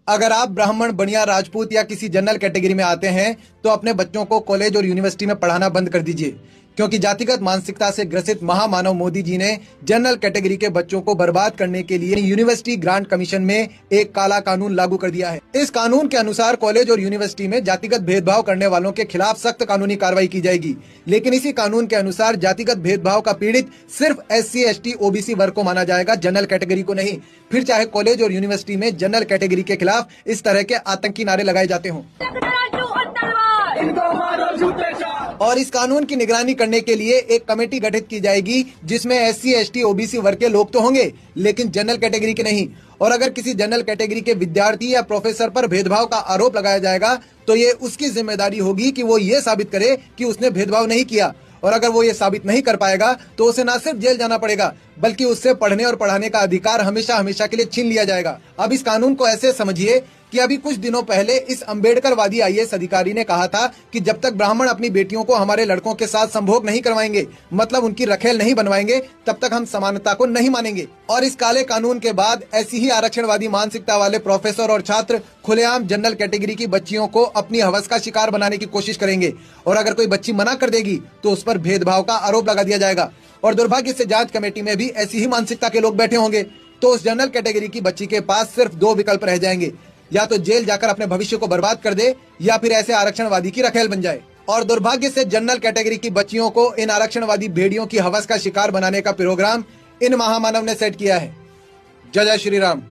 अगर आप ब्राह्मण, बनिया, राजपूत या किसी जनरल कैटेगरी में आते हैं तो अपने बच्चों को कॉलेज और यूनिवर्सिटी में पढ़ाना बंद कर दीजिए, क्योंकि जातिगत मानसिकता से ग्रसित महामानव मोदी जी ने जनरल कैटेगरी के बच्चों को बर्बाद करने के लिए यूनिवर्सिटी ग्रांट कमीशन में एक काला कानून लागू कर दिया है। इस कानून के अनुसार कॉलेज और यूनिवर्सिटी में जातिगत भेदभाव करने वालों के खिलाफ सख्त कानूनी कार्रवाई की जाएगी। लेकिन इसी कानून के अनुसार जातिगत भेदभाव का पीड़ित सिर्फ SC, ST, OBC वर्ग को माना जाएगा, जनरल कैटेगरी को नहीं। फिर चाहे कॉलेज और यूनिवर्सिटी में जनरल कैटेगरी के खिलाफ इस तरह के आतंकी नारे लगाए जाते हों। और इस कानून की निगरानी करने के लिए एक कमेटी गठित की जाएगी, जिसमें SC, ST, OBC वर्ग के लोग तो होंगे, लेकिन जनरल कैटेगरी के नहीं। और अगर किसी जनरल कैटेगरी के विद्यार्थी या प्रोफेसर पर भेदभाव का आरोप लगाया जाएगा तो ये उसकी जिम्मेदारी होगी कि वो ये साबित करे कि उसने भेदभाव नहीं किया। और अगर वो ये साबित नहीं कर पाएगा तो उसे न सिर्फ जेल जाना पड़ेगा, बल्कि उससे पढ़ने और पढ़ाने का अधिकार हमेशा हमेशा के लिए छीन लिया जाएगा। अब इस कानून को ऐसे समझिए कि अभी कुछ दिनों पहले इस अम्बेडकरवादी IAS अधिकारी ने कहा था कि जब तक ब्राह्मण अपनी बेटियों को हमारे लड़कों के साथ संभोग नहीं करवाएंगे, मतलब उनकी रखेल नहीं बनवाएंगे, तब तक हम समानता को नहीं मानेंगे। और इस काले कानून के बाद ऐसी ही आरक्षणवादी मानसिकता वाले प्रोफेसर और छात्र खुलेआम जनरल कैटेगरी की बच्चियों को अपनी हवस का शिकार बनाने की कोशिश करेंगे। और अगर कोई बच्ची मना कर देगी तो उस पर भेदभाव का आरोप लगा दिया जाएगा। और दुर्भाग्य से जांच कमेटी में भी ऐसी ही मानसिकता के लोग बैठे होंगे। तो उस जनरल कैटेगरी की बच्ची के पास सिर्फ 2 विकल्प रह जाएंगे, या तो जेल जाकर अपने भविष्य को बर्बाद कर दे, या फिर ऐसे आरक्षणवादी की रखेल बन जाए। और दुर्भाग्य से जनरल कैटेगरी की बच्चियों को इन आरक्षणवादी भेड़ियों की हवस का शिकार बनाने का प्रोग्राम इन महामानव ने सेट किया है। जय जय श्री राम।